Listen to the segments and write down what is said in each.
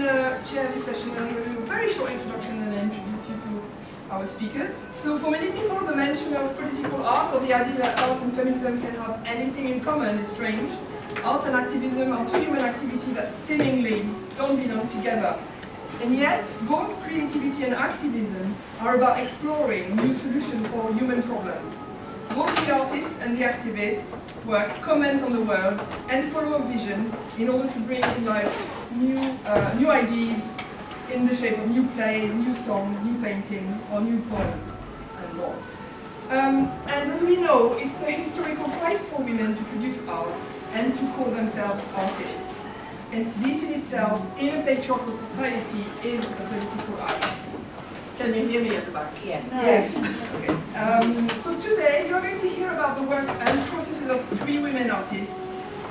to chair this session, and I'm going to do a very short introduction and then introduce you to our speakers. So for many people, the mention of political art or the idea that art and feminism can have anything in common is strange. Art and activism are two human activities that seemingly don't belong together. And yet, both creativity and activism are about exploring new solutions for human problems. Both the artist and the activist work comment on the world and follow a vision in order to bring to life new ideas in the shape of new plays, new songs, new painting, or new poems, and more. And as we know, it's a historical fight for women to produce art and to call themselves artists. And this in itself, in a patriarchal society, is a political act. Can you hear me at the back? Yes. Yes. Okay. So today, you're going to hear about the work and processes of 3 women artists.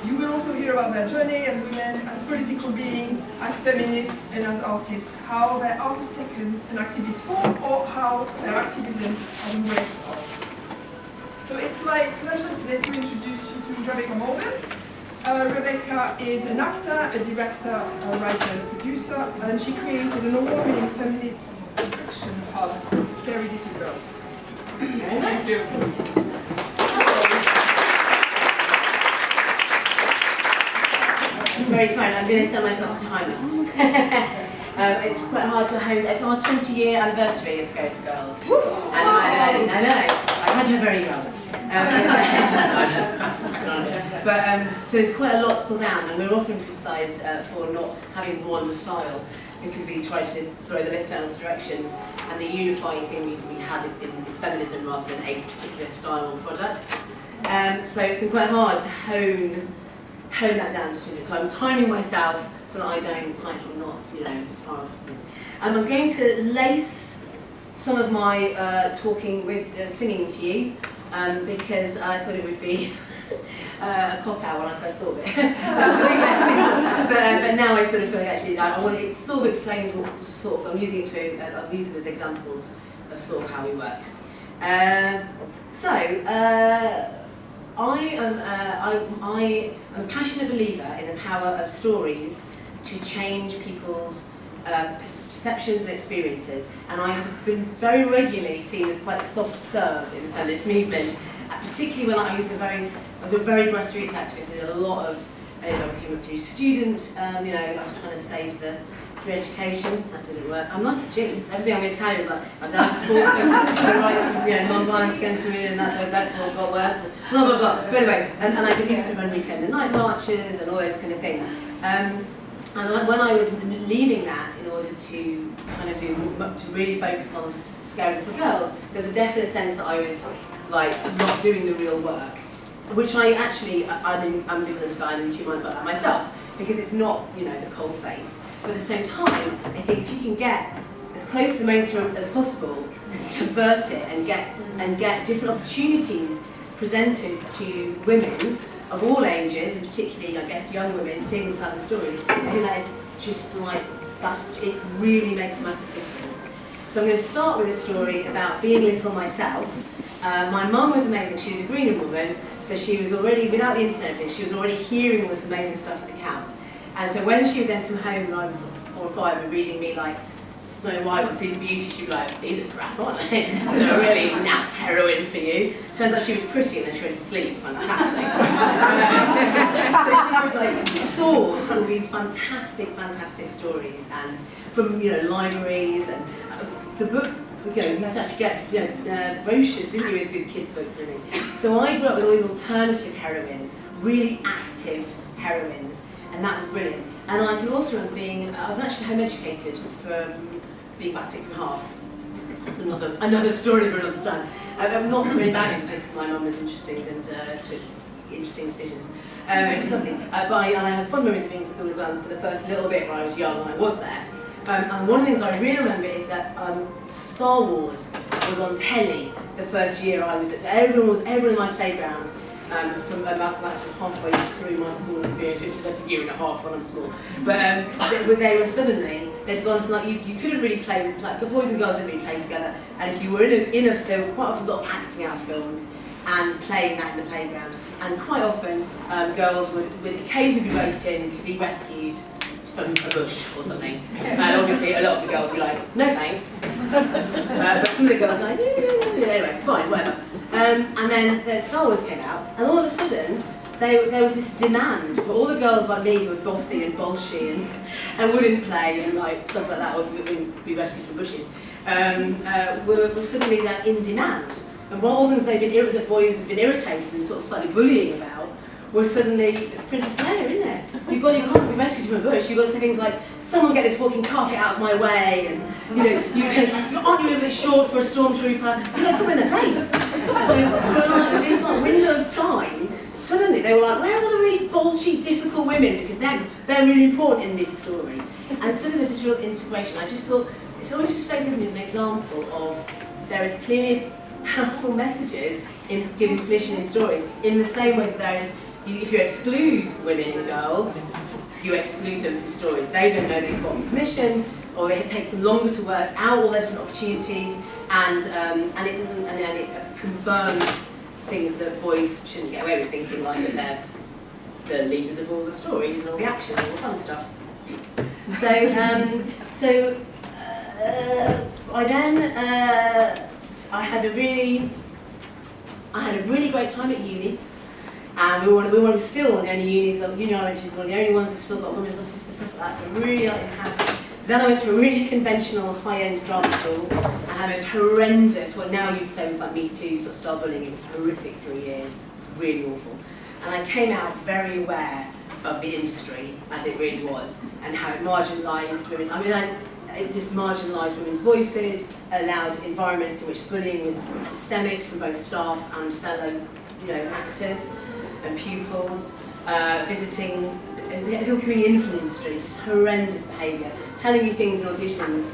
You will also hear about their journey as women, as political beings, as feminists, and as artists, how their art has taken an activist form, or how their activism has embraced art. So it's my pleasure today to introduce you to Rebecca Mordan. Rebecca is an actor, a director, a writer, and a producer, and she created an award-winning feminist fiction hub called Scary Little Girl. Thank you. It's very kind. I'm going to set myself a timer. It's quite hard to hold. It's our 20-year anniversary of Scary Little Girls. And I know. I had her very young. So it's quite a lot to pull down, and we're often criticised for not having one style, because we try to throw the lift down as directions, and the unifying thing we have is feminism rather than a particular style or product. So it's been quite hard to hone that down to it. So I'm timing myself so that I don't cycle not, spiral upwards. And I'm going to lace some of my talking with singing to you, because I thought it would be a cop-out when I first thought of it. But now I sort of feel like actually it sort of explains what sort of I'm using it to. I've used it as examples of sort of how we work. I am a passionate believer in the power of stories to change people's perceptions and experiences, and I have been very regularly seen as quite soft-served in the feminist movement, particularly when I was a very grassroots activist. I did a lot of working through student, I was trying to save the free education. That didn't work. I'm like a jinx. Everything I'm going to tell you is like, I've done the rights, non-violence against women, and that's all got worse, blah, blah, blah. But anyway, and I did used to run Reclaim the Night marches and all those kind of things. And when I was leaving that in order to kind of to really focus on Scary Little Girls, there's a definite sense that I was like not doing the real work, which I'm ambivalent about. I'm in 2 minds about that myself, because it's not the cold face. But at the same time, I think if you can get as close to the mainstream as possible and subvert it and get different opportunities presented to women of all ages, and particularly, I guess, young women seeing themselves in stories, I think that is just like, it really makes a massive difference. So I'm going to start with a story about being little myself. My mum was amazing. She was a Greenham woman, so she was already, without the internet thing, she was already hearing all this amazing stuff at the camp. And so when she would then come home, and I was 4 or 5, and reading me like Snow White or Sleeping Beauty, she'd be like, these are crap, aren't they? They're not really naff heroin for you. Turns out she was pretty, and then she went to sleep. Fantastic. So she would like source all these fantastic stories, and from libraries, and the book. You used to actually get brochures, didn't you, with kids' books and things. So I grew up with all these alternative heroines, really active heroines, and that was brilliant. And I can also remember I was actually home educated from being about 6 and a half. That's another story for another time. I'm not really bad, it's just my mum was interesting and took interesting decisions. It was lovely. But I have fond memories of being in school as well for the first little bit when I was young and I was there. And one of the things I really remember is that Star Wars was on telly the first year I was at. So everyone in my playground from about halfway through my school experience, which is like a year and a half when I'm small. But they were suddenly, they'd gone from like, you couldn't really play, like the boys and girls didn't really play together. And if you were there were quite often a lot of acting out films and playing that in the playground. And quite often girls would occasionally be roped in to be rescued from a bush or something. And obviously a lot of the girls were like, no thanks. But some of the girls were like, yeah, anyway, it's fine, whatever. And then the Star Wars came out, and all of a sudden, there was this demand for all the girls like me who were bossy and bolshy and wouldn't play and like stuff like that, or wouldn't be rescued from bushes, were suddenly in demand. And what all things that boys had been irritated and sort of slightly bullying about were suddenly, it's Princess Leia, isn't it? You can't be rescued from a bush. You've got to say things like, someone get this walking carpet out of my way, and aren't you a little bit short for a stormtrooper? Come in a place. So for like this like window of time, suddenly they were like, where are all the really bolshy, difficult women? Because they're really important in this story. And suddenly there's this real integration. I just thought, it's always just taken as an example of there is clearly powerful messages in giving permission in stories, in the same way that there is, if you exclude women and girls, you exclude them from stories. They don't know they've gotten permission, or it takes them longer to work out all their different opportunities, and it confirms things that boys shouldn't get away with thinking, like that they're the leaders of all the stories and all the action and all the fun stuff. So I had a really great time at uni, and we were still one of the only unis. The uni I went to is one of the only ones that still got women's office and stuff like that. So I really liked it. Then I went to a really conventional, high-end drama school, and had this horrendous, what now you'd say was like Me Too sort of style bullying. It was horrific 3 years, really awful. And I came out very aware of the industry as it really was, and how it marginalised women. I mean, it just marginalised women's voices, allowed environments in which bullying was systemic from both staff and fellow, actors and pupils, visiting people coming in from the industry, just horrendous behaviour, telling you things in auditions,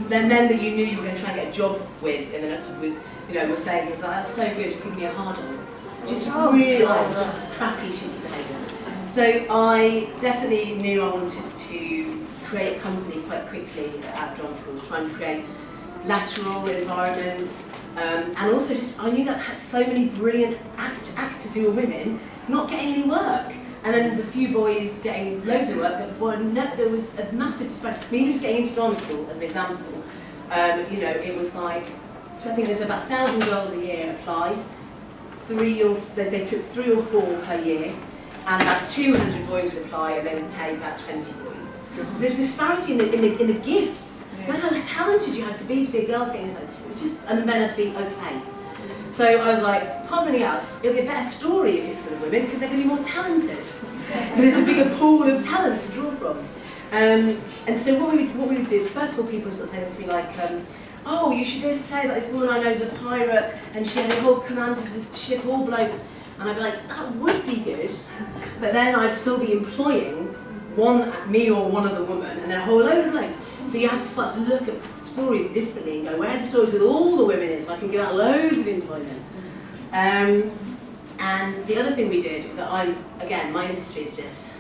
men that you knew you were going to try and get a job with in the next couple of weeks, were saying things like, that's so good, give me a hard on. Just really just crappy, shitty behaviour. So I definitely knew I wanted to create a company quite quickly at drama school, try and create lateral environments, and also just, I knew that I had so many brilliant actors who were women not getting any work. And then the few boys getting loads of work, there was a massive disparity. I mean, even just getting into drama school, as an example, it was like, so I think there's about 1,000 girls a year apply. They took 3 or 4 per year, and about 200 boys would apply, and they would take about 20 boys. So the disparity in the gifts, how talented you had to be a girl to get into it, it was just, and the men had to be okay. So I was like, apart from anything else, it'll be a better story if it's for the women, because they're going to be more talented. There's a bigger pool of talent to draw from. And so what we would do is, first of all, people sort of say this to me like, oh, you should do this play about this woman I know who's a pirate, and she had a whole command of this ship, all blokes. And I'd be like, that would be good, but then I'd still be employing me or one other woman, and then a whole load of blokes. So you have to start to look at stories differently and go, where are the stories with all the women in, so I can give out loads of employment. And the other thing we did, that my industry is just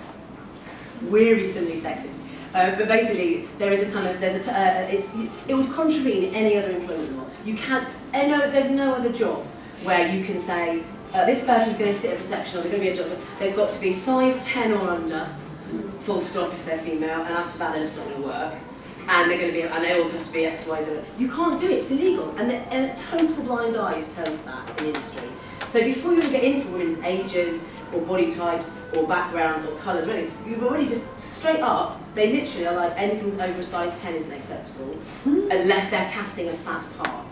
wearisomely sexist. But basically, it would contravene any other employment law. You can't, there's no other job where you can say, this person's going to sit at reception, or they're going to be a doctor. They've got to be size 10 or under, full stop if they're female, and after that they're just not going to work. And they're going to be, and they also have to be X, Y, Z. You can't do it, it's illegal. And a total blind eye is turned to that in the industry. So before you even get into women's ages, or body types, or backgrounds, or colours, or anything, you've already just straight up, they literally are like, anything over a size 10 isn't acceptable, unless they're casting a fat part.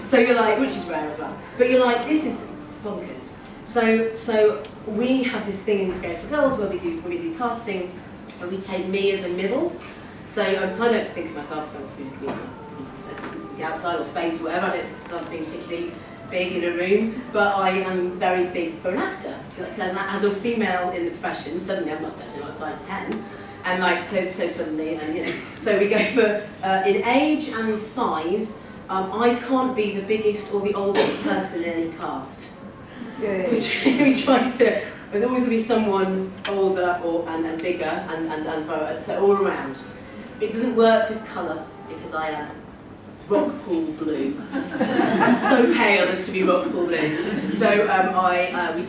So you're like, which is rare as well, but you're like, this is bonkers. So we have this thing in the Scared for Girls where we do casting, and we take me as a middle. So I don't think of myself the outside or space or whatever. I don't think of myself being particularly big in a room, but I am very big for an actor. As a female in the profession, suddenly I'm definitely not size 10, and so suddenly, so we go for in age and size. I can't be the biggest or the oldest person in any cast. We try to. There's always going to be someone older and bigger and so all around. It doesn't work with colour because I am rock pool blue. So pale as to be rock pool blue. So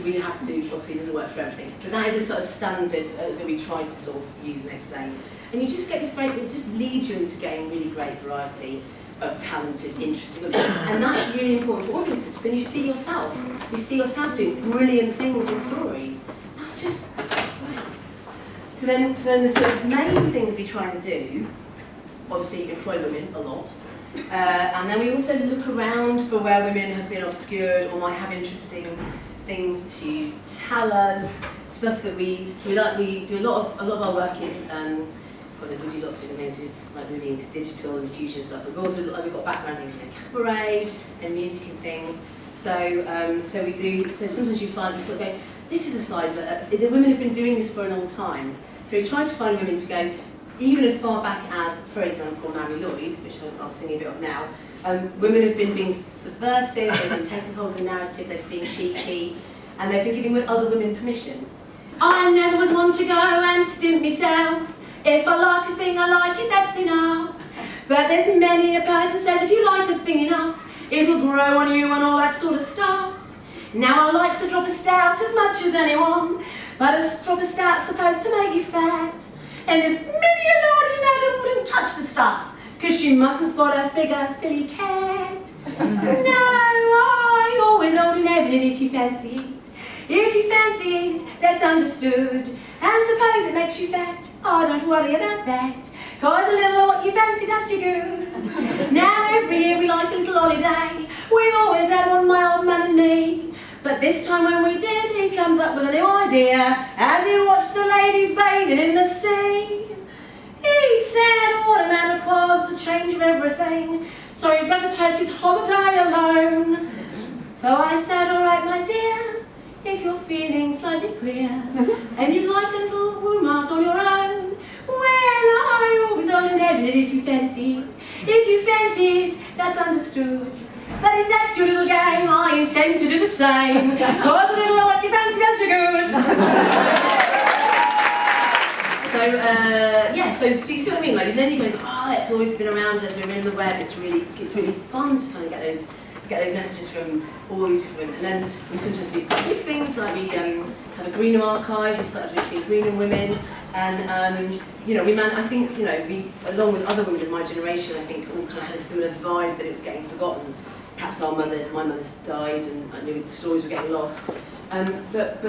we have to, obviously it doesn't work for everything, but that is a sort of standard that we try to sort of use and explain. And you just get this great, it just leads you into getting really great variety of talented, interesting women. And that's really important for audiences. Then you see yourself doing brilliant things in stories. That's just great. So then the sort of main things we try and do, obviously employ women a lot, and then we also look around for where women have been obscured or might have interesting things to tell us, stuff that we do a lot of our work is, we do lots of different things, like moving into digital and fusion stuff. We've got background in cabaret and music and things. So sometimes you find, you sort of go, this is a side that the women have been doing this for a long time. So we try to find women to go, even as far back as, for example, Mary Lloyd, which I'll sing a bit of now. Women have been being subversive, they've been taking hold of the narrative, they've been cheeky, and they've been giving other women permission. I never was one to go and stint myself. If I like a thing, I like it, that's enough. But there's many a person says, if you like a thing enough, it'll grow on you and all that sort of stuff. Now I like to drop a stout as much as anyone, but a drop of stout's supposed to make you fat. And there's many a lordy madam wouldn't touch the stuff, 'cause she mustn't spot her figure, silly cat. No, I always hold an evidence if you fancy it. If you fancy it, that's understood. And suppose it makes you fat, oh, don't worry about that, 'cause a little of what you fancy does you good. Now every year we like a little holiday. We've always had one, my old man and me. But this time when we did, he comes up with a new idea as he watched the ladies bathing in the sea. He said, what a man requires the change of everything, so he'd better take his holiday alone. So I said, all right, my dear, if you're feeling slightly queer, and you'd like a little room out on your own, well, I always own an evidence if you fancy it. If you fancy it, that's understood. But if that's your little game, I intend to do the same, 'cause a little of what you fancy does you good. So you see what I mean? Like, and then you go, oh, it's always been around us, we're in the web, it's really fun to kind of get those messages from all these different women. And then we sometimes do big things, like we have a Greenham archive, we started with Greenham women, and we, along with other women of my generation, I think all kind of had a similar vibe that it was getting forgotten. Perhaps my mother's died, and I knew the stories were getting lost. But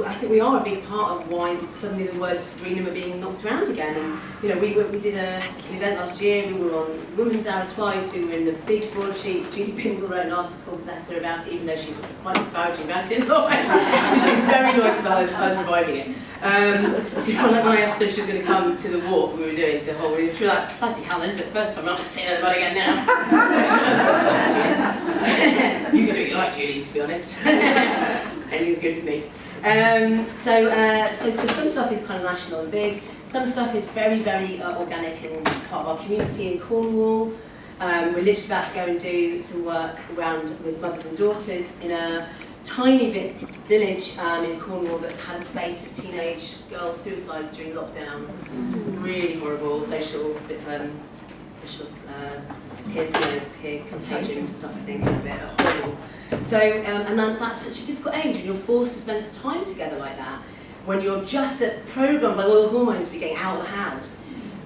I think we are a big part of why suddenly the words Greenham are being knocked around again. And we did an event last year. We were on Women's Hour twice. We were in the big broadsheets. Judy Bindle wrote an article, bless her, about it, even though she's quite disparaging about it in a way. She was very nice about us reviving it. So when I asked her if she was going to come to the walk we were doing, the whole, she was like, bloody hell, then the first time I'm not saying that about again now. You can do what you like, Judy, to be honest. Anything's good for me. So some stuff is kind of national and big. Some stuff is very, very organic and part of our community in Cornwall. We're literally about to go and do some work around with mothers and daughters in a tiny village in Cornwall that's had a spate of teenage girl suicides during lockdown. Really horrible social peer contagion stuff, I think, a bit horrible. So, and that's such a difficult age, and you're forced to spend time together like that when you're just programmed by all the hormones for getting out of the house.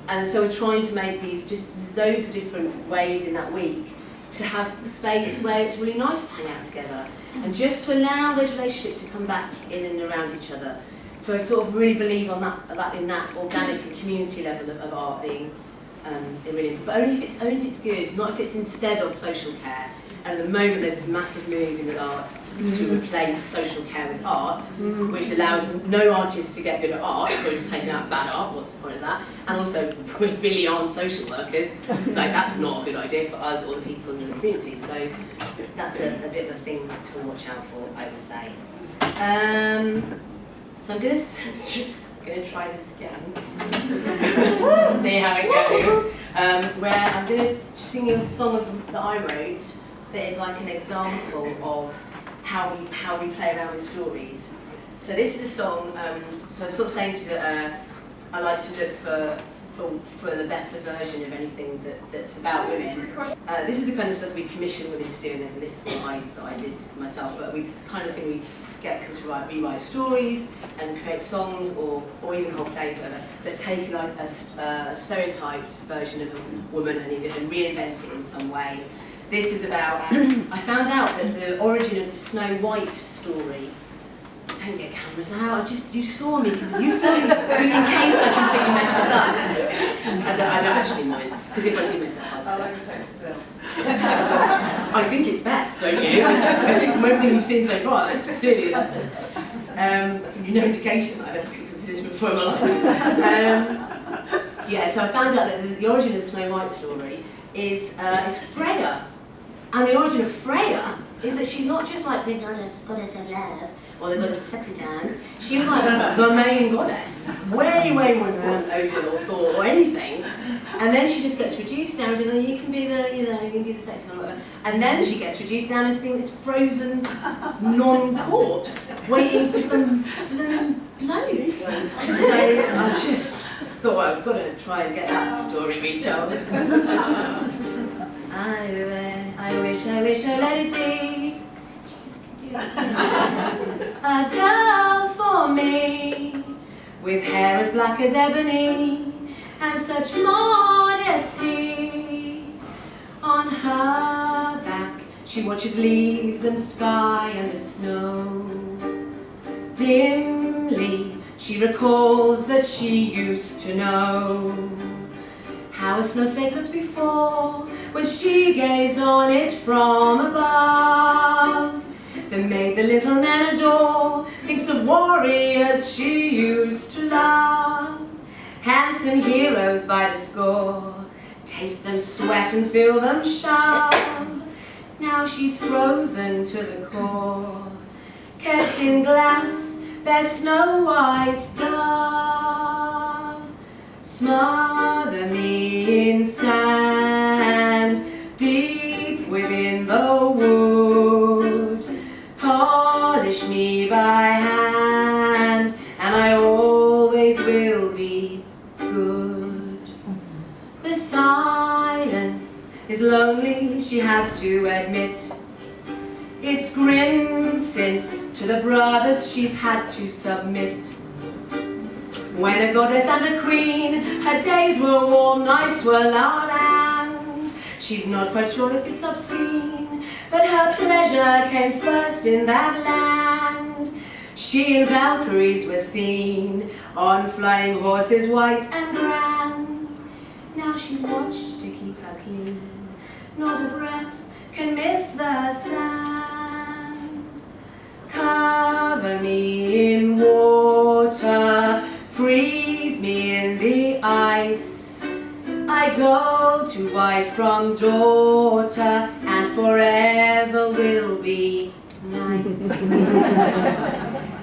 And so we're trying to make these just loads of different ways in that week to have space where it's really nice to hang out together and just to allow those relationships to come back in and around each other. So I sort of really believe on that in that organic and community level of art being really, but only if it's good, not if it's instead of social care. And at the moment there's this massive move in the arts to replace social care with art, which allows no artists to get good at art, so we're just taking out bad art, what's the point of that? And also, we really aren't social workers, like that's not a good idea for us or the people in the community, so that's a bit of a thing to watch out for, I would say. So I'm going to try this again, see how it goes, where I'm going to sing you a song that I wrote that is like an example of how we play around with stories. So this is a song, so I was sort of saying to you that I like to look for for the better version of anything that's about women. This is the kind of stuff we commission women to do, and this is what I did myself. But this kind of thing we get people to rewrite stories and create songs or even whole plays, whatever, that take like a stereotyped version of a woman and reinvent it in some way. This is about. I found out that the origin of the Snow White story. Don't get cameras out. You saw me. You filmed me, so in case I completely mess this up. I don't actually mind, because if I do mess up, I'll still. I think it's best, don't you? I think from everything you've seen so far, that's clearly the best. I'll give you no indication that I've ever picked up this before in my life. Yeah, so I found out that the origin of the Snow White story is Freya. And the origin of Freya is that she's not just like the goddess of love, or the goddess of sexy times. She was like the main goddess, way more than Odin or Thor or anything. And then she just gets reduced down to you can be the sexy one or whatever. And then she gets reduced down into being this frozen non-corpse, waiting for some blood. So I just thought, well, I've got to try and get that story retold. I wish I let it be. A girl for me, with hair as black as ebony, and such modesty. On her back she watches leaves and sky and the snow. Dimly she recalls that she used to know how a snowflake looked before, when she gazed on it from above. That made the little men adore, thinks of warriors she used to love. Handsome heroes by the score, taste them sweat and feel them shove. Now she's frozen to the core, kept in glass, their snow white dove. Smother me in sand, deep within the wood. Polish me by hand, and I always will be good. The silence is lonely, she has to admit. It's grim since to the brothers she's had to submit. When a goddess and a queen, her days were warm, nights were loud, and she's not quite sure if it's obscene, but her pleasure came first in that land. She and Valkyries were seen on flying horses white and grand. Now she's watched to keep her clean, not a breath can mist the sand. Cover me in water, freeze me in the ice. I go to wife from daughter, and forever will be nice.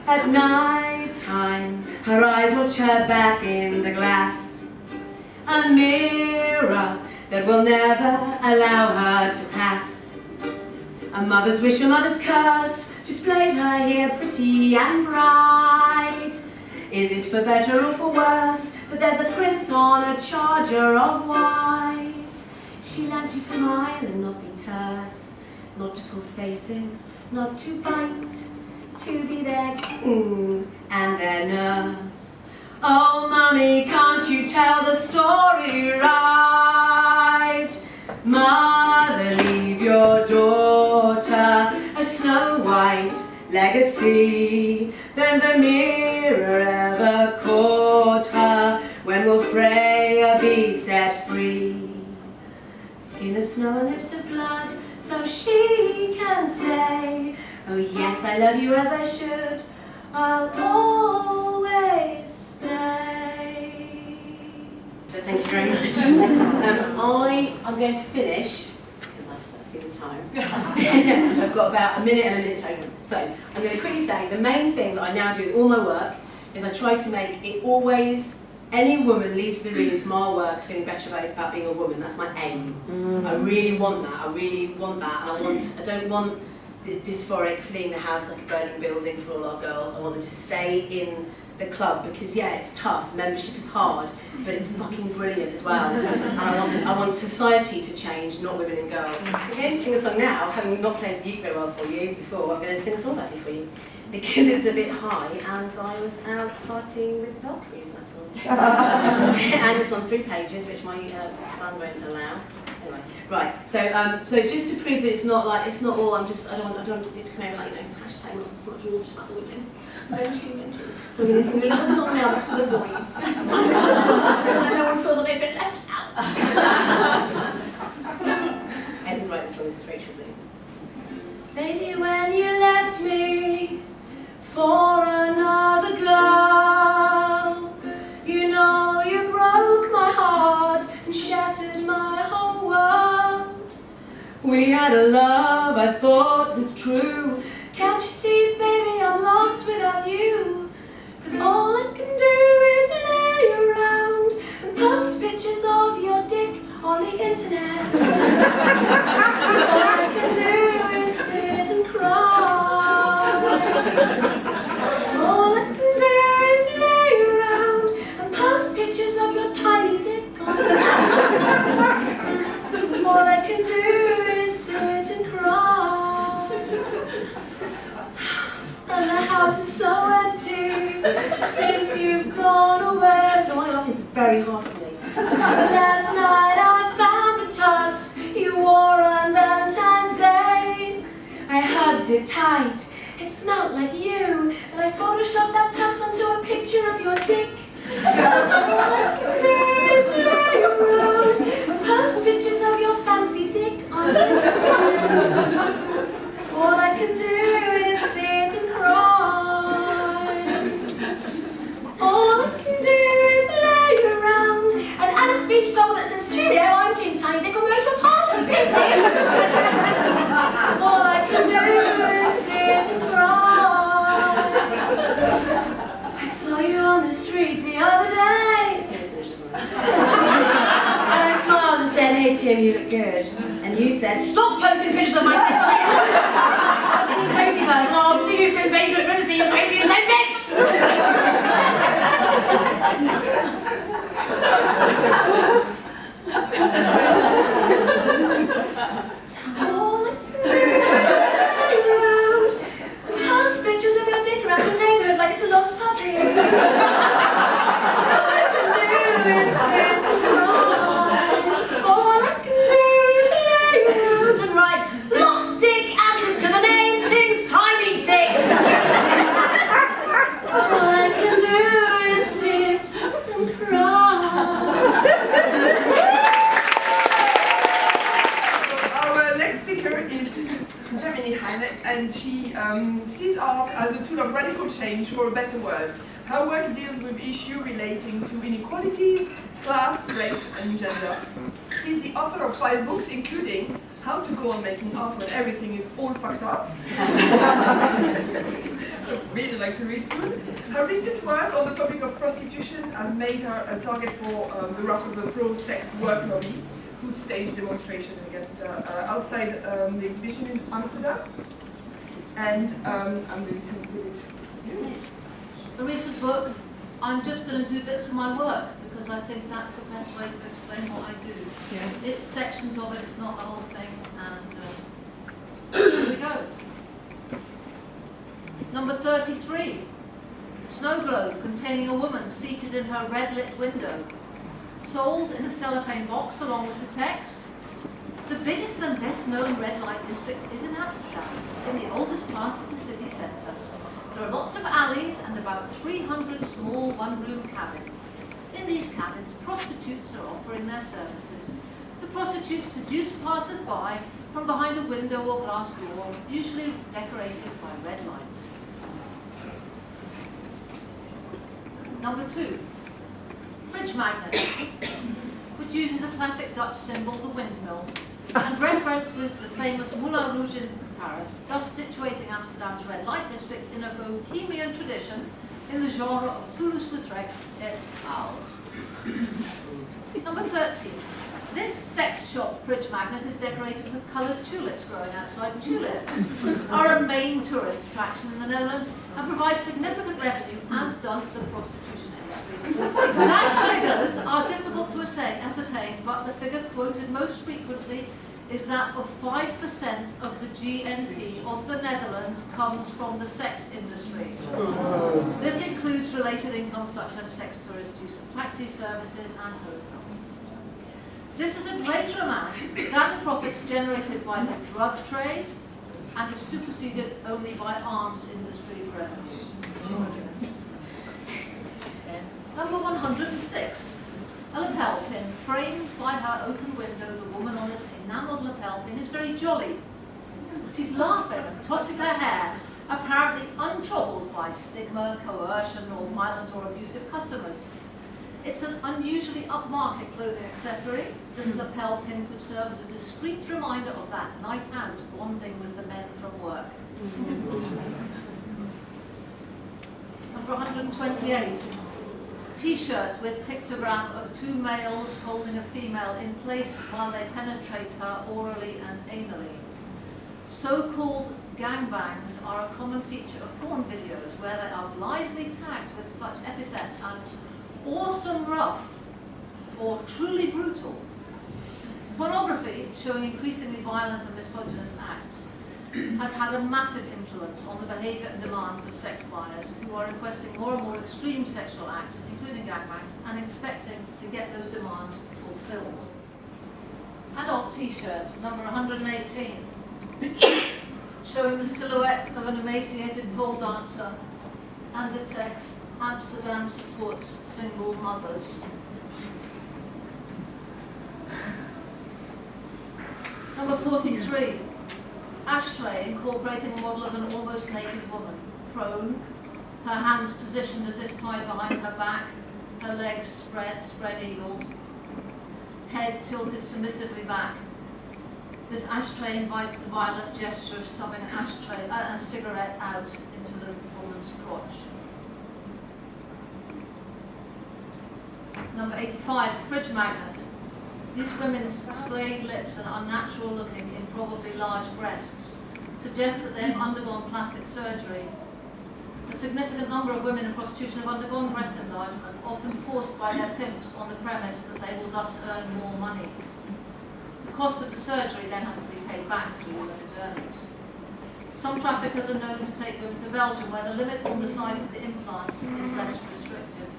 At night time, her eyes watch her back in the glass, a mirror that will never allow her to pass. A mother's wish, a mother's curse, displayed her here pretty and bright. Is it for better or for worse that there's a prince on a charger of white? She learned to smile and not be terse, not to pull faces, not to bite, to be their king and their nurse. Oh, mummy, can't you tell the story right? Mother, leave your daughter a snow white legacy. Then the mirror ever caught her. When will Freya be set free? Skin of snow and lips of blood, so she can say, oh yes, I love you as I should, I'll always stay. So thank you very much. I'm going to finish, because I've seen the time. I've got about a minute and a minute over. So I'm going to quickly say the main thing that I now do with all my work is I try to make it always, any woman leaves the room from our work feeling better about being a woman. That's my aim. I really want that. I really want that. And I don't want dysphoric fleeing the house like a burning building for all our girls. I want them to stay in the club, because yeah, it's tough, membership is hard, but it's fucking brilliant as well. And I want society to change, not women and girls. So I'm going to sing a song now, having not played the uke very well for you before. I'm going to sing a song badly for you, because it's a bit high, and I was out partying with Valkyries last song. And it's on 3 pages, which my son won't allow. Anyway, right. So just to prove that it's not all. I don't want it to come over like, you know, hashtag it's not all just about the women. So I'm going to sing a little song now that's for the boys. So that no one feels like they've been left out. I didn't write this one. This is Rachel Blue. Baby, when you left me for another girl, you know you broke my heart and shattered my whole world. We had a love I thought was true. Can't you see, baby, I'm lost without you? 'Cause all I can do is lay around and post pictures of your dick on the internet. All I can do is sit and cry. All I can do is lay around and post pictures of your tiny dick on the internet. All I can do is sit and cry. And the house is so empty since you've gone away. No, my life is very hard for me. Last night I found the tux you wore on Valentine's Day. I hugged it tight, it smelled like you, and I photoshopped that tux onto a picture of your dick. All I can do is lay around and post pictures of your fancy dick on the internet. All I can do is sit and cry. All I can do is lay around and add a speech bubble that says, cheerio, I'm Team's Tiny Dick, I'm going to a party, baby. All I can do is sit and cry. I saw you on the street the other day. And I smiled and said, hey Tim, you look good. And you said, stop posting pictures of my dick on the internet. You crazy person, I'll sue you for invasion of privacy, you crazy insane bitch! All I can do is lay around and post pictures of your dick around the neighborhood like it's a lost puppy. All I can do is sit and cry. All I can do is lay around and write lost dick answers to the name Tim's Tiny Dick. All I can do is sit and cry. Our next speaker is Jimini Hignett, and she sees art as a tool of radical change for a better world. Her work deals with issues relating to inequalities, class, race, and gender. She's the author of 5 books, including How to Go on Making Art When Everything is All Fucked Up. I'd really like to read soon. Her recent work on the topic of prostitution has made her a target for the wrath of the pro-sex work lobby, who staged demonstration against outside the exhibition in Amsterdam. And I'm going to read it to you. A recent book, I'm just going to do bits of my work because I think that's the best way to explain what I do. Yeah. It's sections of it, it's not the whole thing, and here we go. Number 33, snow globe containing a woman seated in her red-lit window, sold in a cellophane box along with the text. The biggest and best known red light district is in Amsterdam, in the oldest part of the city centre. There are lots of alleys and about 300 small one-room cabins. In these cabins, prostitutes are offering their services. The prostitutes seduce passers-by from behind a window or glass door, usually decorated by red lights. Number 2, fridge magnet, which uses a classic Dutch symbol, the windmill, and references the famous Moulin Rouge in Paris, thus situating Amsterdam's red light district in a bohemian tradition in the genre of Toulouse-Lautrec et al. Number 13, This sex shop fridge magnet is decorated with coloured tulips growing outside. Tulips are a main tourist attraction in the Netherlands and provide significant revenue, as does the prostitution industry. Exact figures are difficult to ascertain, but the figure quoted most frequently is that of 5% of the GNP of the Netherlands comes from the sex industry. This includes related income such as sex tourist use of taxi services and hotels. This is a greater amount than the profits generated by the drug trade and is superseded only by arms industry revenue. Number 106. A lapel pin framed by her open window. The woman on this enamelled lapel pin is very jolly. She's laughing and tossing her hair, apparently untroubled by stigma, coercion, or violent or abusive customers. It's an unusually upmarket clothing accessory. This lapel pin could serve as a discreet reminder of that night out bonding with the men from work. Number 128. T-shirt with pictogram of two males holding a female in place while they penetrate her orally and anally. So-called gangbangs are a common feature of porn videos where they are blithely tagged with such epithets as awesome rough or truly brutal. Pornography, showing increasingly violent and misogynist acts, has had a massive influence on the behaviour and demands of sex buyers who are requesting more and more extreme sexual acts, including gangbangs, and expecting to get those demands fulfilled. Adult T-shirt, number 118, showing the silhouette of an emaciated pole dancer and the text, Amsterdam supports single mothers. Number 43. Ashtray incorporating a model of an almost naked woman, prone, her hands positioned as if tied behind her back, her legs spread-eagled, head tilted submissively back. This ashtray invites the violent gesture of stubbing a cigarette out into the woman's crotch. Number 85, fridge magnet. These women's splayed lips and unnatural looking, improbably large breasts suggest that they have undergone plastic surgery. A significant number of women in prostitution have undergone breast enlargement, often forced by their pimps on the premise that they will thus earn more money. The cost of the surgery then has to be paid back through limited earnings. Some traffickers are known to take women to Belgium, where the limit on the size of the implants is less restrictive.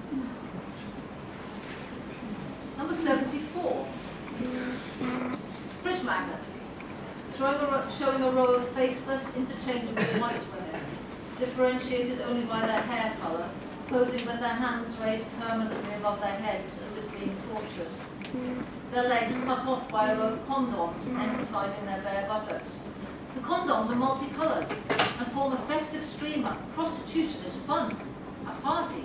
Number 74. Fridge magnet. Showing a row of faceless, interchangeable white women, differentiated only by their hair colour, posing with their hands raised permanently above their heads as if being tortured. Their legs cut off by a row of condoms, emphasising their bare buttocks. The condoms are multicoloured and form a festive streamer. Prostitution is fun, a party.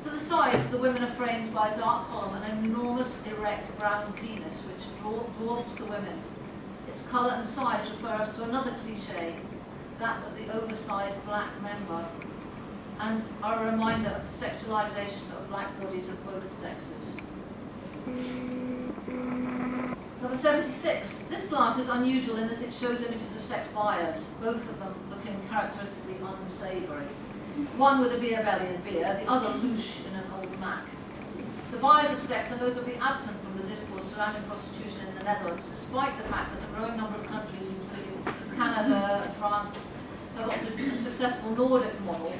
To the sides, the women are framed by a dark column and an enormous erect brown penis which dwarfs the women. Its colour and size refer us to another cliché, that of the oversized black member, and are a reminder of the sexualisation of black bodies of both sexes. Number 76. This glass is unusual in that it shows images of sex buyers, both of them looking characteristically unsavoury. One with a beer belly and beer, the other louche in an old Mac. The buyers of sex are notably absent from the discourse surrounding prostitution in the Netherlands, despite the fact that a growing number of countries, including Canada and France, have opted for the successful Nordic model,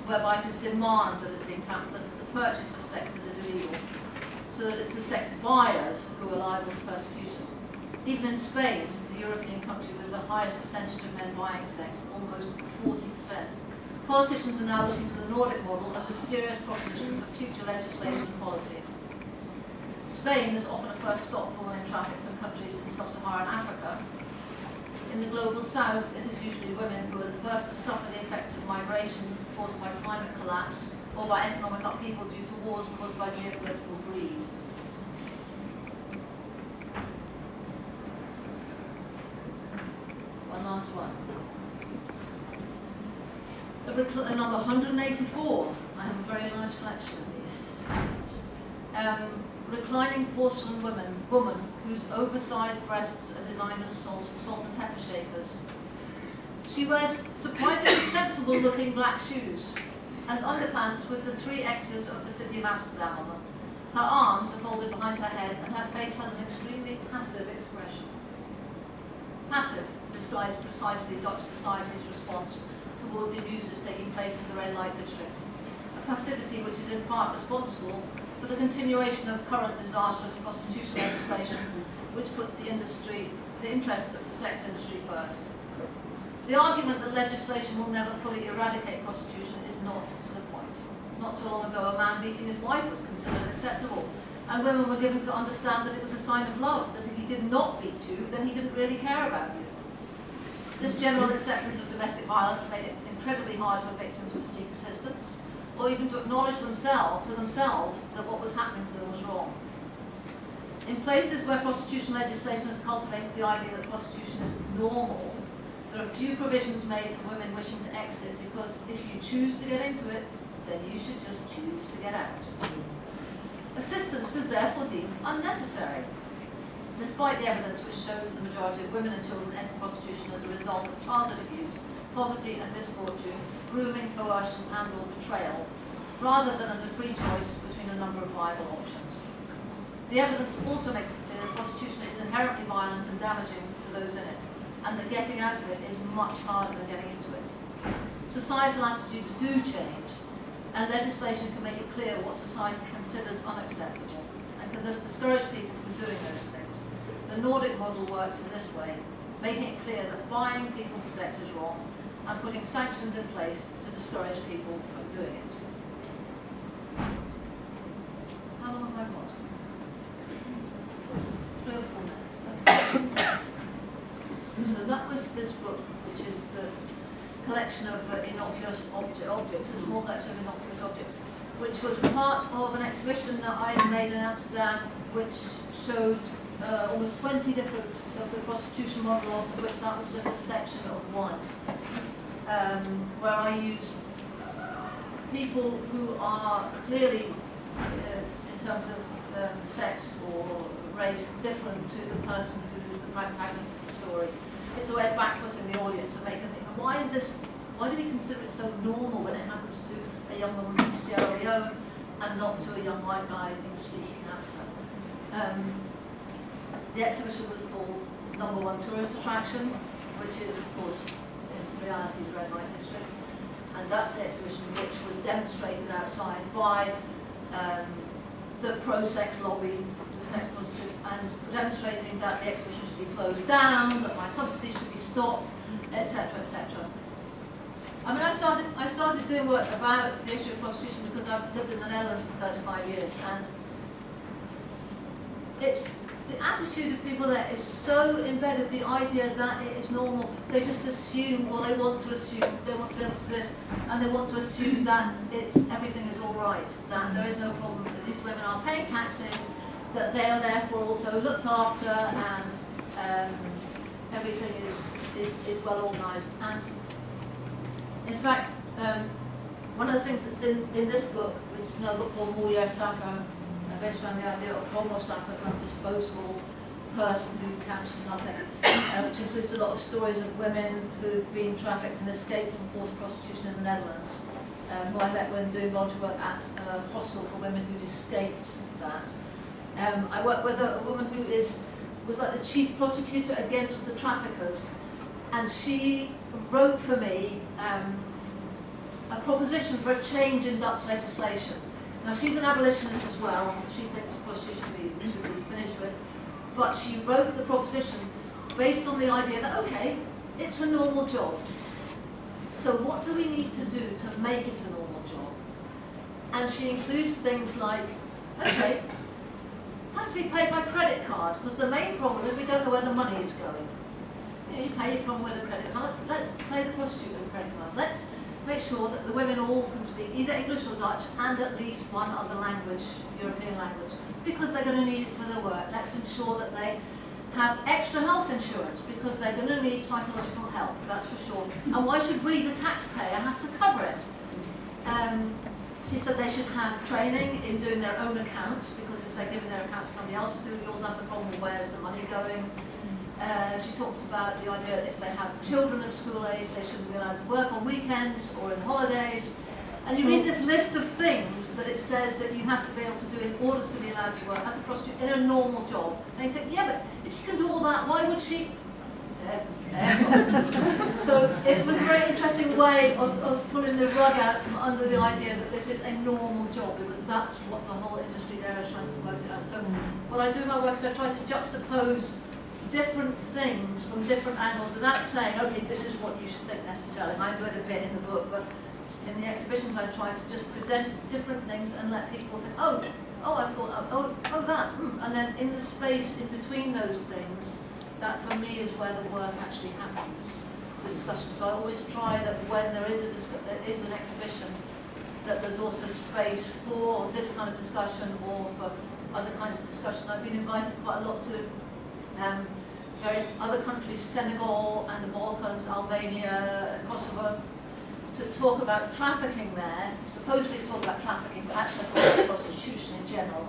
whereby it is demand that is being tapped, that it's the purchase of sex that is illegal, so that it's the sex buyers who are liable to persecution. Even in Spain, the European country with the highest percentage of men buying sex, almost 40%, politicians are now looking to the Nordic model as a serious proposition for future legislation and policy. Spain is often a first stop for women trafficked from countries in sub-Saharan Africa. In the global south, it is usually women who are the first to suffer the effects of migration forced by climate collapse or by economic upheaval due to wars caused by geopolitical greed. One last one. Number 184. I have a very large collection of these items. reclining porcelain woman whose oversized breasts are designed as salt and pepper shakers. She wears surprisingly sensible looking black shoes and underpants with the 3 X's of the city of Amsterdam on them. Her arms are folded behind her head and her face has an extremely passive expression. Passive describes precisely Dutch society's response toward the abuses taking place in the red light district. A passivity which is in part responsible for the continuation of current disastrous prostitution legislation, which puts the interests of the sex industry first. The argument that legislation will never fully eradicate prostitution is not to the point. Not so long ago, a man beating his wife was considered acceptable, and women were given to understand that it was a sign of love, that if he did not beat you, then he didn't really care about you. This general acceptance of domestic violence made it incredibly hard for victims to seek assistance, or even to acknowledge to themselves that what was happening to them was wrong. In places where prostitution legislation has cultivated the idea that prostitution is normal, there are few provisions made for women wishing to exit, because if you choose to get into it, then you should just choose to get out. Assistance is therefore deemed unnecessary, despite the evidence which shows that the majority of women and children enter prostitution as a result of childhood abuse, poverty and misfortune, grooming, coercion and or betrayal, rather than as a free choice between a number of viable options. The evidence also makes it clear that prostitution is inherently violent and damaging to those in it, and that getting out of it is much harder than getting into it. Societal attitudes do change, and legislation can make it clear what society considers unacceptable, and can thus discourage people from doing those things. The Nordic model works in this way, making it clear that buying people for sex is wrong, and putting sanctions in place to discourage people from doing it. How long have I got? 3 or 4 minutes. Okay. So that was this book, which is the collection of innocuous objects, a small collection of innocuous objects, which was part of an exhibition that I had made in Amsterdam, which showed almost 20 different of the prostitution monologues, of which that was just a section of one, where I use people who are clearly, in terms of sex or race, different to the person who is the protagonist of the story. It's a way of backfooting the audience and making them think, why do we consider it so normal when it happens to a young woman from Sierra Leone and not to a young white guy English-speaking in Amsterdam? The exhibition was called Nr.1 Tourist Attraction, which is, of course, in reality the red light district. And that's the exhibition which was demonstrated outside by the pro-sex lobby, the sex positive, and demonstrating that the exhibition should be closed down, that my subsidies should be stopped, etc., etc. I mean, I started doing work about the issue of prostitution because I've lived in the Netherlands for 35 years, and it's the attitude of people there is so embedded, the idea that it is normal. They just assume, or they want to assume, they want to be able to do this, and they want to assume that everything is all right, that there is no problem, that these women are paying taxes, that they are therefore also looked after, and everything is well organised. And in fact, one of the things that's in this book, which is another book called Mulher Saka, based around the idea of homo saka, a disposable person who counts for nothing, which includes a lot of stories of women who've been trafficked and escaped from forced prostitution in the Netherlands, who I met when doing volunteer work at a hostel for women who'd escaped that. I worked with a woman who was like the chief prosecutor against the traffickers, and she wrote for me a proposition for a change in Dutch legislation. Now, she's an abolitionist as well. She thinks prostitution should be finished with. But she wrote the proposition based on the idea that, okay, it's a normal job. So what do we need to do to make it a normal job? And she includes things like, okay, it has to be paid by credit card, because the main problem is we don't know where the money is going. You pay your problem with a credit card. Let's pay the prostitute with a credit card. Let's make sure that the women all can speak either English or Dutch and at least one other language, European language, because they're going to need it for their work. Let's ensure that they have extra health insurance because they're going to need psychological help, that's for sure. And why should we, the taxpayer, have to cover it? She said they should have training in doing their own accounts, because if they're giving their accounts to somebody else to do, you also have the problem of where's the money going. She talked about the idea that if they have children of school age, they shouldn't be allowed to work on weekends or in holidays. And you read this list of things that it says that you have to be able to do in order to be allowed to work as a prostitute in a normal job. And you think, yeah, but if she can do all that, why would she? So it was a very interesting way of pulling the rug out from under the idea that this is a normal job, because that's what the whole industry there is trying to promote it as. So what I do in my work is I try to juxtapose different things from different angles without saying, okay, this is what you should think necessarily. And I do it a bit in the book, but in the exhibitions I try to just present different things and let people think, oh, I thought, oh, that. And then in the space in between those things, that for me is where the work actually happens, the discussion. So I always try that when there is an exhibition, that there's also space for this kind of discussion or for other kinds of discussion. I've been invited quite a lot to various other countries, Senegal and the Balkans, Albania, Kosovo, to talk about trafficking there, supposedly talk about trafficking, but actually talk about prostitution in general.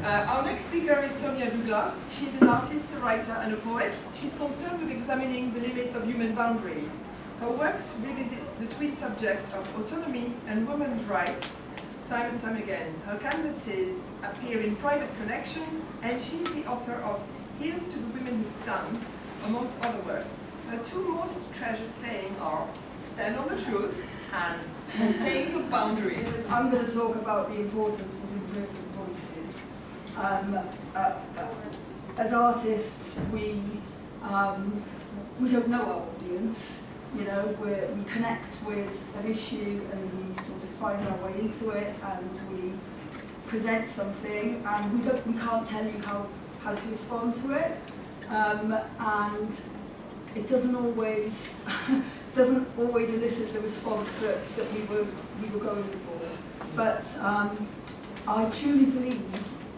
Our next speaker is Sonya Douglas. She's an artist, a writer, and a poet. She's concerned with examining the limits of human boundaries. Her works revisit the twin subject of autonomy and women's rights time and time again. Her canvases appear in private collections, and she's the author of Here's to the Women Who Stand, amongst other works. Her two most treasured sayings are, stand on the truth and maintain your boundaries. I'm going to talk about the importance of imperfect voices. As artists, we don't know our audience. You know, we connect with an issue and we sort of find our way into it, and we present something, and we can't tell you how to respond to it, and it doesn't always elicit the response that we were going for. But I truly believe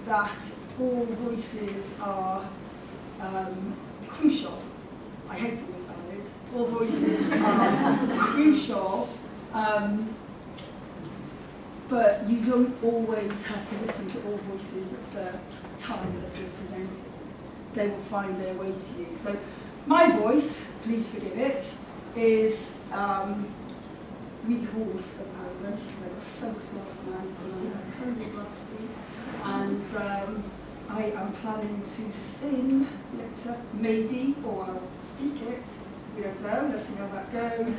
that all voices are crucial. I hate the word valid. All voices are crucial, but you don't always have to listen to all voices at the time that they're presented. They will find their way to you. So my voice, please forgive it, is really hoarse at the moment. I got soaked last night and I had COVID last week. And I am planning to sing later, maybe, or I'll speak it. We don't know, let's see how that goes.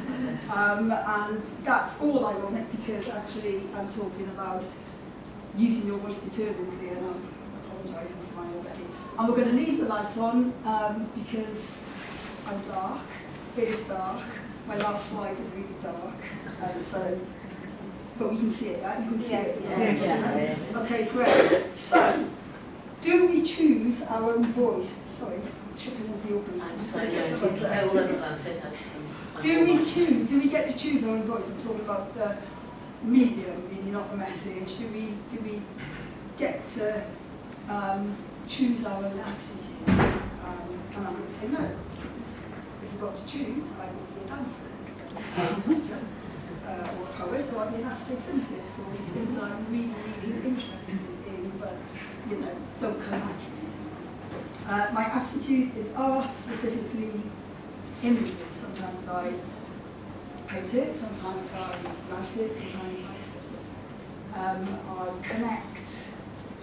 And that's all ironic, because actually I'm talking about using your voice determinedly, and I'm apologising for mine already. And we're going to leave the light on because I'm dark. It is dark. My last slide is really dark, and so, but we can see it, right? You can see it. Yeah. Okay, great. So, do we choose our own voice? Sorry, I'm tripping over your boots. I'm so sorry. Please keep all over. I'm so sorry. Do we get to choose our own voice? I'm talking about the medium, really, not the message. Do we get to choose our own attitudes? And I'm going to say no. If you've got to choose, I would be a dancer instead, or a poet, or I'd be an astrophysicist, or these things that I'm really, really interested in, but don't come naturally to me. My aptitude is art, specifically imagery. Sometimes I paint it, sometimes I write it, sometimes I study it. I connect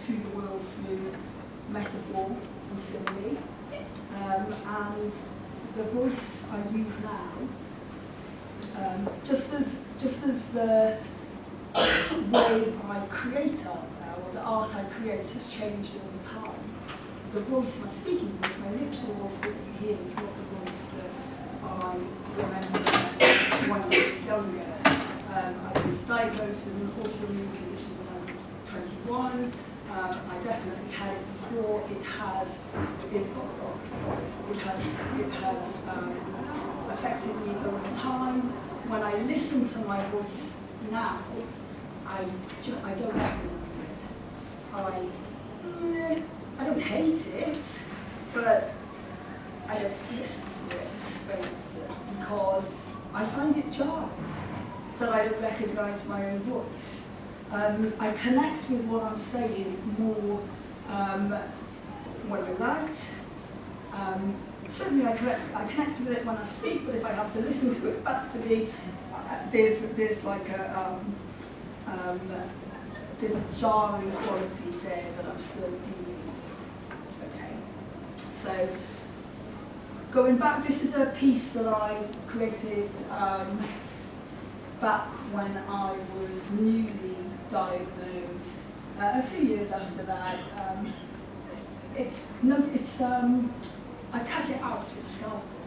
to the world through metaphor and simile, and the voice I use now, just as the way I create art now, or the art I create, has changed all the time. The voice, my speaking voice, my literal voice that you hear, is not the voice that I remember when I was younger. I was diagnosed with an autoimmune condition when I was 21. I definitely had it before. It has affected me over time. When I listen to my voice now, I don't recognize it. I don't hate it, but I don't listen to it very often because I find it jarring that I don't recognize my own voice. I connect with what I'm saying more when I write. Certainly I connect with it when I speak, but if I have to listen to it back to me, there's like there's a jarring quality there that I'm still dealing with. Okay, so going back, this is a piece that I created back when I was newly diagnosed. A few years after that, I cut it out with a scalpel.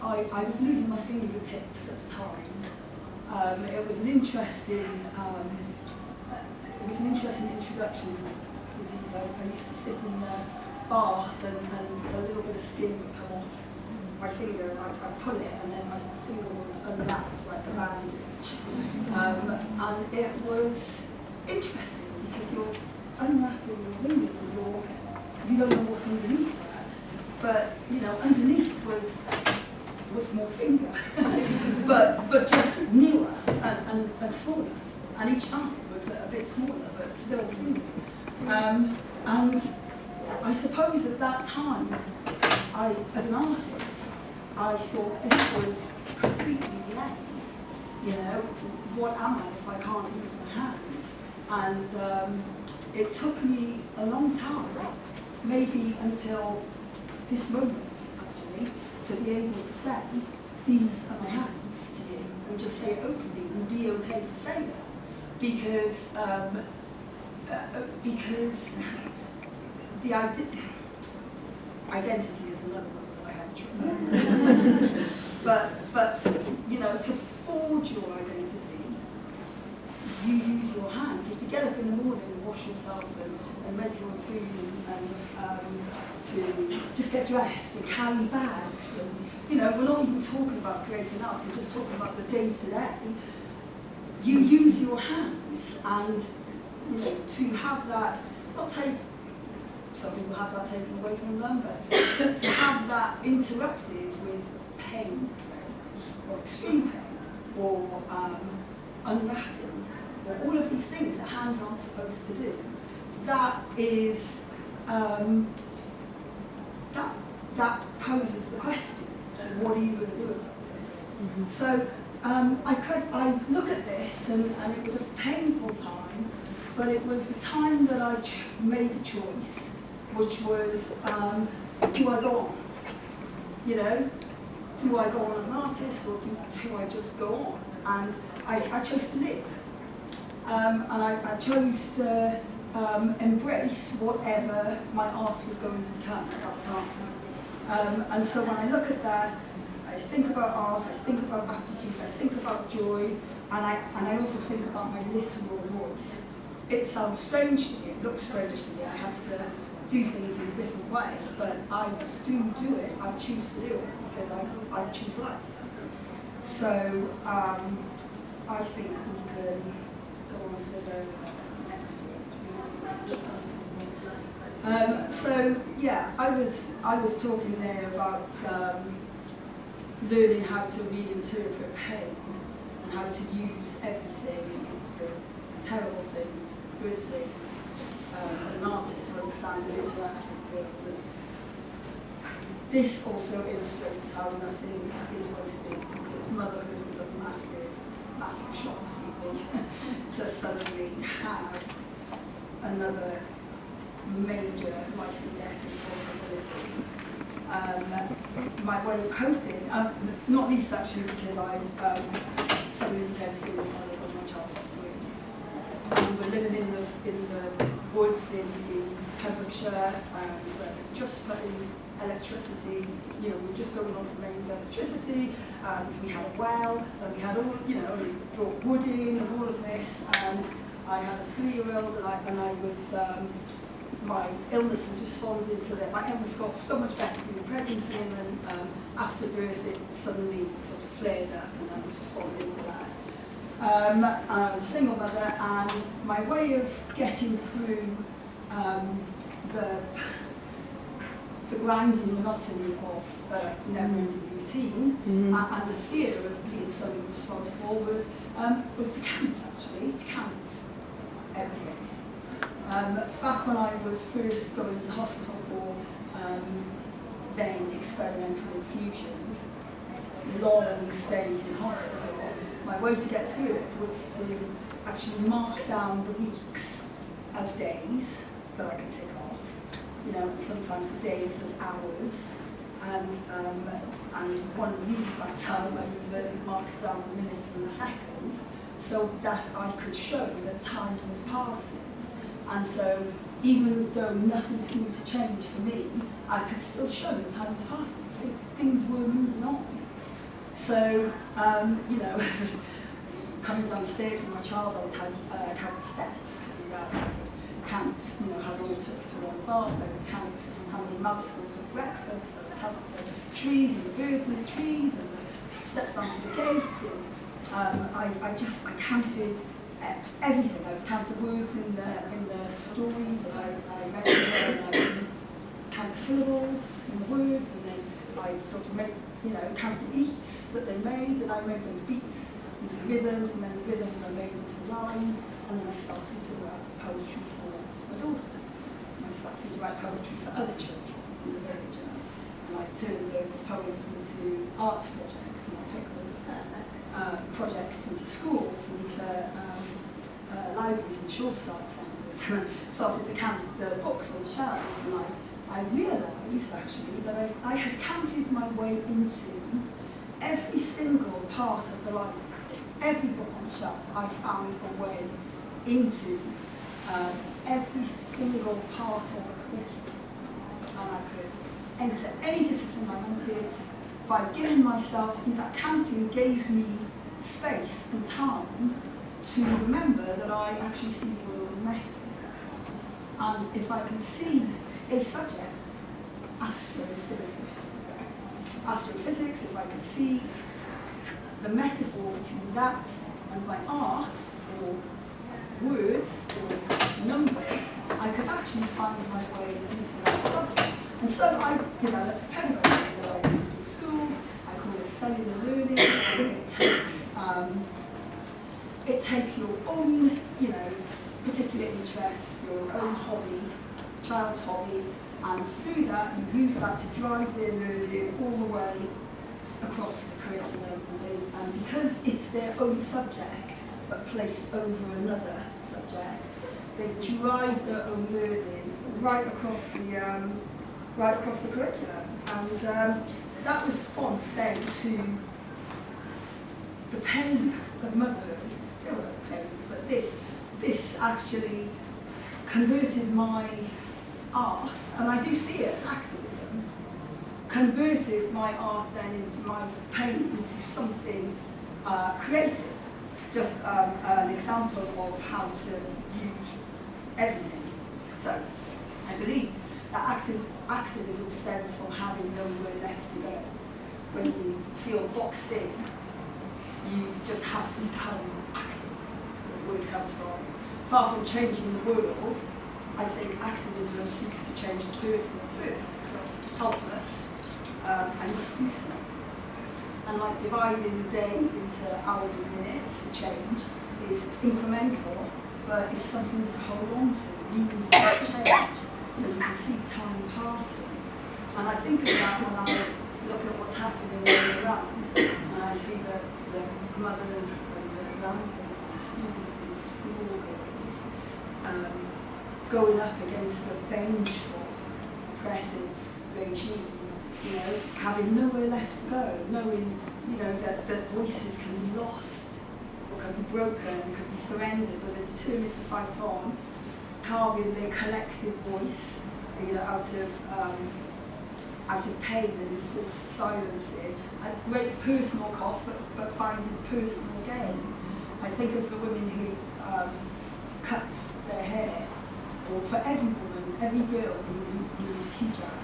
I was losing my fingertips at the time. It was an interesting introduction to the disease. I used to sit in the bath and a little bit of skin would come off my finger, and I'd pull it, and then my finger would unwrap like a bandage. And it was interesting because you're unwrapping your fingers and you don't know what's underneath that. But you know, underneath was more finger, but just newer and smaller. And each time it was a bit smaller, but still finger. And I suppose at that time, as an artist, I thought this was completely the end. You know, what am I if I can't use my hands? And it took me a long time, maybe until this moment actually, to be able to say, these are my hands to you, and just say it openly and be okay to say that. Because the identity is another one that I haven't tried. but you know, to forge your identity, you use your hands. You have to get up in the morning and wash yourself and make your own food and to just get dressed and carry bags. And you know, we're not even talking about creating art. We're just talking about the day to day. You use your hands, and you know, to have that, not take. Some people have that taken away from them, but to have that interrupted with pain, say, or extreme pain, or unwrapping, or all of these things that hands aren't supposed to do, that is that poses the question: what are you going to do about this? Mm-hmm. So I look at this, and it was a painful time, but it was the time that I made the choice, which was, do I go on? You know, do I go on as an artist, or do I just go on? And I chose to live. And I chose to embrace whatever my art was going to become at that time. And so when I look at that, I think about art, I think about aptitude, I think about joy, and I also think about my literal voice. It sounds strange to me, it looks strange to me, I have to do things in a different way, but I do it, I choose to do it, because I choose life. So I think we can go on to the next one. So yeah, I was talking there about learning how to reinterpret pain and how to use everything, the terrible things, good things, as an artist to understand and interact with things. And this also illustrates how nothing is wasted. Motherhood was a massive, massive shock to me to suddenly have another major life and death responsibility. My way of coping, not least actually because I suddenly became a single mother when my child was 3. We're living in the woods in Pembrokeshire, and just putting electricity, you know, we were just going on to mains electricity, and we had a well, and we had all, you know, we brought wood in and all of this, and I had a 3-year-old, and I was, my illness was responding to that. My illness got so much better during pregnancy, and then after birth it suddenly sort of flared up, and I was responding to that. I was a single mother, and my way of getting through the grinding monotony of never-ending routine and the fear of being suddenly responsible was was to count, actually, to count everything. Back when I was first going to hospital for then experimental infusions, long stays in hospital, my way to get through it was to actually mark down the weeks as days that I could tick off, you know, and sometimes the days as hours, and one week by the time I even marked down the minutes and the seconds, so that I could show that time was passing. And so, even though nothing seemed to change for me, I could still show that time was passing. Things were moving on. So, you know, coming downstairs with my child, I would count the steps, count, you know, how long it took to run the bath, I would count how many mouthfuls of breakfast, I would count the trees and the birds in the trees and the steps down to the gate. And I counted everything. I would count the words in the stories that I read, and I would count the syllables in the words, and then I sort of make, you know, count the beats that they made, and I made those beats into rhythms, and then the rhythms I made into rhymes, and then I started to write poetry for my daughter. And I started to write poetry for other children in the village, and I turned those poems into arts projects, and I took those projects into schools, into libraries and short start centres. Started to count the books on the shelves, and I realised actually that I had counted my way into every single part of the library. Every book on the shelf, I found a way into every single part of the curriculum. And I could enter any discipline I wanted by giving myself, that counting gave me space and time to remember that I actually see the world in metaphor. And if I can see a subject, astrophysics, if I could see the metaphor between that and my art, or words, or numbers, I could actually find my way into that subject. And so I developed pedagogy that I use in schools. I call it cellular learning. It takes your own, you know, particular interest, your own hobby, child's hobby, and through that you use that to drive their learning all the way across the curriculum. And because it's their own subject, but placed over another subject, they drive their own learning right across the curriculum. And that response then to the pain of motherhood, there were other pains, but this actually converted my art, and I do see it as activism, converted my art then into my pain into something creative. Just an example of how to use everything. So I believe that activism stems from having nowhere left to go. When you feel boxed in, you just have to become active. The word comes from. Far from changing the world, I think activism seeks to change the person first. Helpless, I must do something. And like dividing the day into hours and minutes, the change is incremental, but it's something to hold on to, even for change, so you can see time passing. And I think of that when I look at what's happening all around, and I see the mothers and the grandmothers and the students in the school going up against the vengeful, oppressive regime, you know, having nowhere left to go, knowing, you know, that voices can be lost, or can be broken, can be surrendered, but they're determined to fight on, carving their collective voice, you know, out of pain and enforced silence at great personal cost, but finding personal gain. I think of the women who cut their hair, or for every woman, every girl who uses hijab,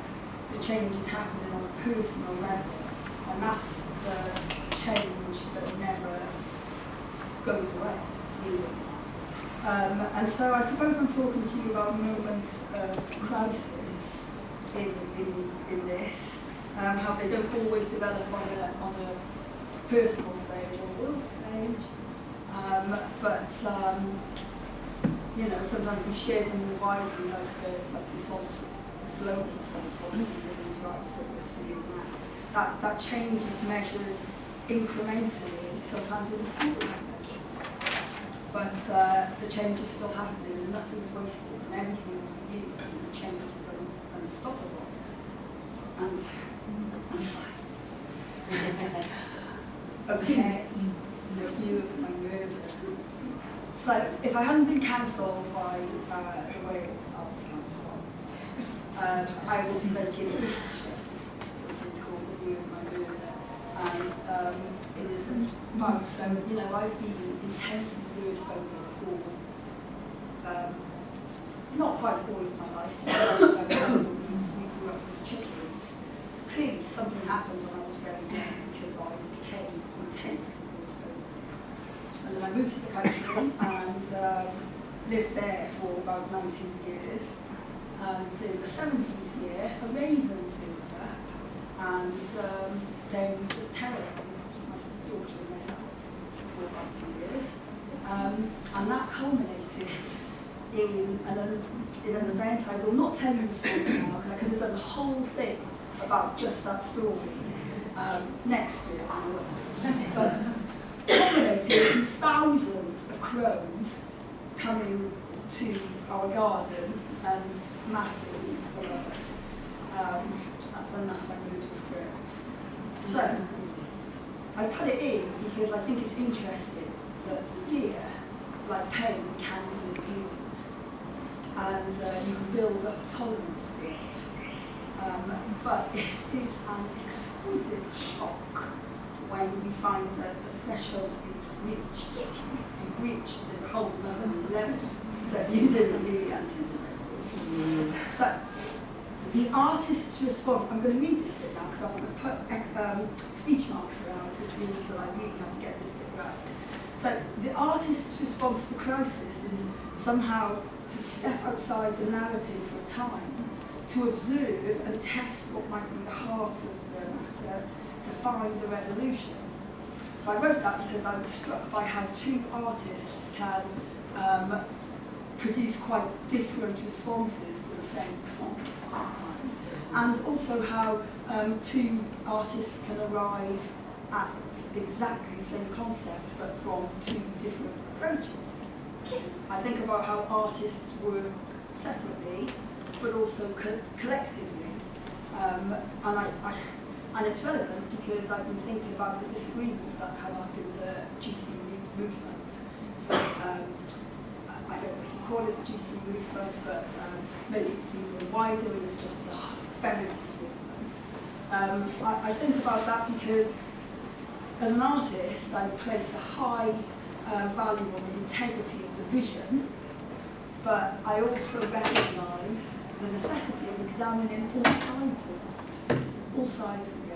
the change is happening on a personal level, and that's the change that never goes away, really. And so I suppose I'm talking to you about moments of crisis in this, how they don't always develop on a personal stage or world stage, You know, sometimes we share them more widely, like the sort of global stuff on women's rights that we're seeing now. That change is measured incrementally, sometimes with the smallest measures. But the change is still happening, and nothing's wasted, and everything we use, and the change is unstoppable. And okay, review of my murder. So, if I hadn't been cancelled by the Wales Arts Council, I would be making this shift, which is called Review of My Murder. And it is about, so, you know, I've been intensely word phobic for not quite all of my life. We grew up with chickens. So clearly something happened when I was very young because I became intensely word phobic. And then I moved to the country and lived there for about 19 years. And in the 70s year, a raven turned up and they just terrorised my daughter and myself for about 2 years. And that culminated in an event. I will not tell you the story now, because I could have done the whole thing about just that story next year. But culminated in thousands of crows coming to our garden and massing above us. And that's my mood with crows. So, I put it in because I think it's interesting that fear, like pain, can be endured. And you can build up tolerance to it. But it is an exquisite shock when you find that the threshold you've reached is a whole level that you didn't really anticipate. So, the artist's response, I'm going to read this bit now because I'm going to put speech marks around, which means that I really have to get this bit right. So, the artist's response to crisis is somehow to step outside the narrative for a time, to observe and test what might be the heart of the matter, to find a resolution. So I wrote that because I was struck by how two artists can produce quite different responses to the same prompt sometimes, and also how two artists can arrive at exactly the same concept but from two different approaches. I think about how artists work separately but also collectively, and it's relevant because I've been thinking about the disagreements that come up in the GC movement. So, I don't know if you call it the GC movement, but maybe it's even wider and it's just the feminist movement. I think about that because as an artist, I place a high value on the integrity of the vision, but I also recognise the necessity of examining all sides of the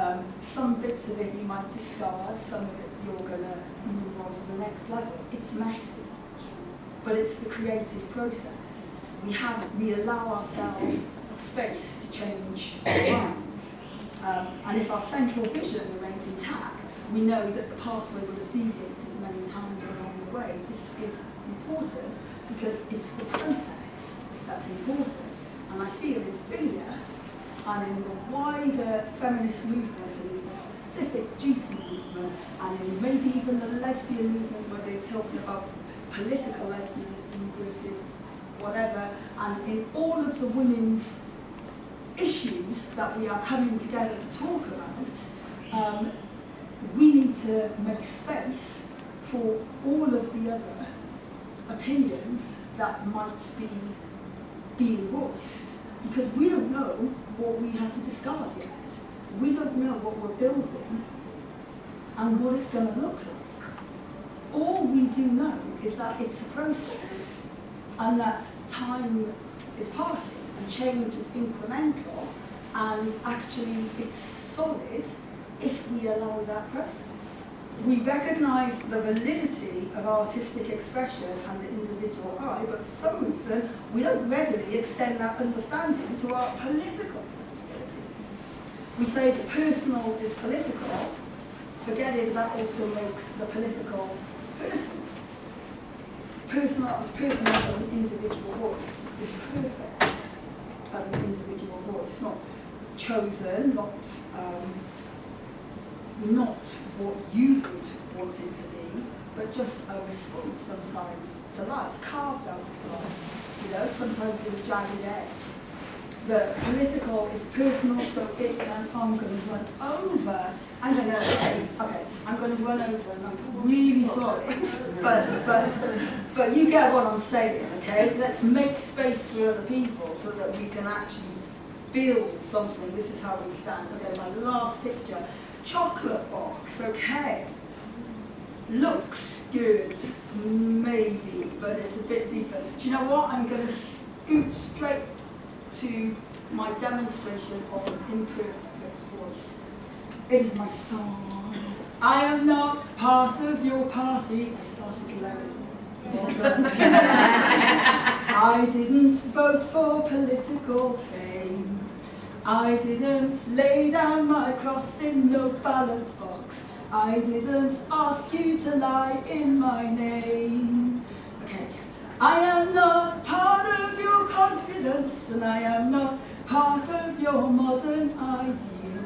idea. Some bits of it you might discard, some of it you're going to move on to the next level. It's messy, but it's the creative process. We allow ourselves space to change our minds. And if our central vision remains intact, we know that the pathway will have deviated many times along the way. This is important because it's the process that's important. And I feel in FiLiA and in the wider feminist movement and in the specific GC movement and in maybe even the lesbian movement where they're talking about political lesbianism versus whatever, and in all of the women's issues that we are coming together to talk about, we need to make space for all of the other opinions that might be being voiced, because we don't know what we have to discard yet. We don't know what we're building and what it's going to look like. All we do know is that it's a process and that time is passing and change is incremental, and actually it's solid if we allow that process. We recognise the validity of artistic expression and the individual eye, but for some reason we don't readily extend that understanding to our political sensibilities. We say the personal is political, forgetting that also makes the political personal. Personal as an individual voice is perfect as an individual voice, not chosen, not what you would want it to be, but just a response sometimes to life, carved out of life. You know, sometimes with a jagged edge. The political is personal, so it can, I'm going to run over. I'm going to run over, and I'm really sorry. But you get what I'm saying, okay? Let's make space for other people so that we can actually build something. This is how we stand. Okay, my last picture. Chocolate box, okay. Looks good, maybe, but it's a bit deeper. Do you know what? I'm going to scoot straight to my demonstration of an imperfect voice. It is my song. I am not part of your party. I started low. I didn't vote for political fame. I didn't lay down my cross in no ballot box. I didn't ask you to lie in my name. Okay. I am not part of your confidence, and I am not part of your modern ideal.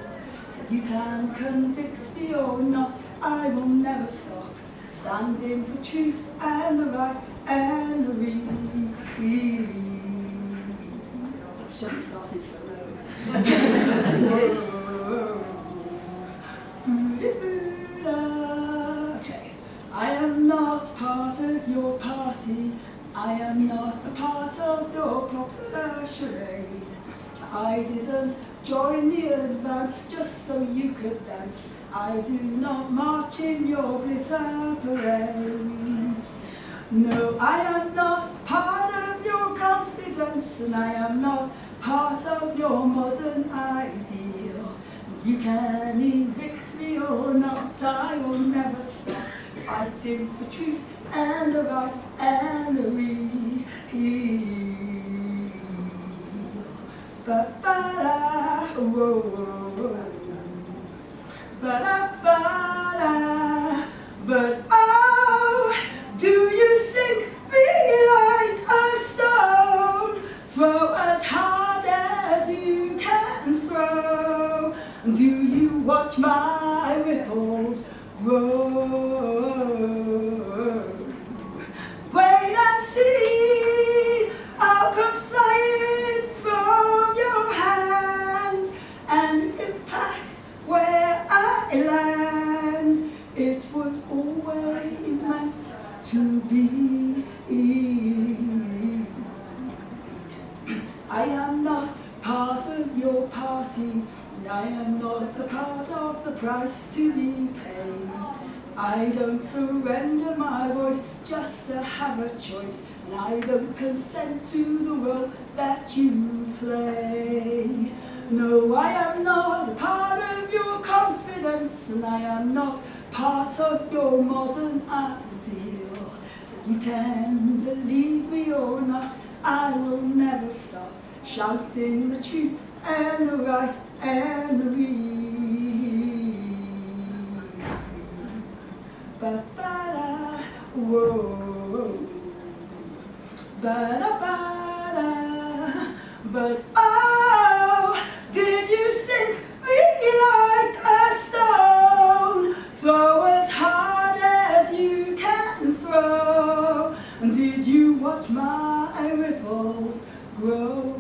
So you can convict me or not, I will never stop standing for truth and the right and the real. I shouldn't have started so low. Okay. I am not part of your party. I am not a part of your popular charade. I didn't join the advance just so you could dance. I do not march in your glitter parades. No, I am not part of your confidence, and I am not part of your modern ideal. You can evict me or not, I will never stop fighting for truth and the right and the real. Ba-ba-da, whoa, ba-da-ba-da. But oh, do you sink me like a stone? Throw as hard as you can throw. Do you watch my ripples grow? Wait and see, I'll come flying from your hand and impact where I land. It was always meant to be. I am not part of your party. I am not a part of the price to be paid. I don't surrender my voice just to have a choice, and I don't consent to the role that you play. No, I am not a part of your confidence, and I am not part of your modern ideal. So you can believe me or not, I will never stop shouting the truth and the right and the real. Ba-ba-da, whoa, ba-da-ba-da. But oh, did you sink me like a stone? Throw as hard as you can throw. And did you watch my ripples grow?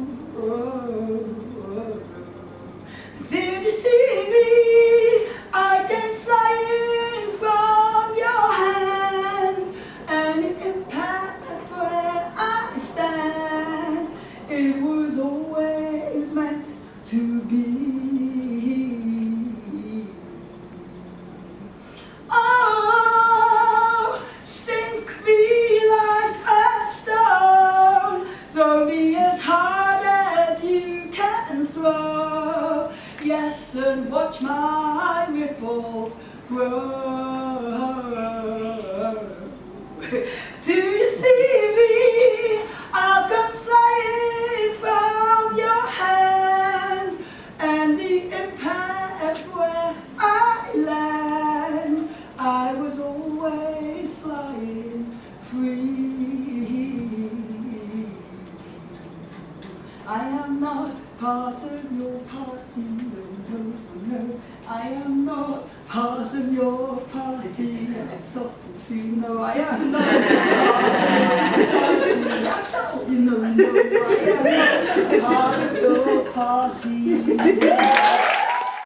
Did you see me? I came flying from your hand, and the impact where I stand, it was always meant to be. Oh, sink me like a stone, throw me as hard as you can throw. Yes, and watch my ripples grow. Do you see me? I'll come flying from your hand, and the impact where I land, I was always flying. am not part of your party, no, no, no. I am not part of your party. I'm soft soon, no, I am not part of your party. You know, no, I am not part of your party.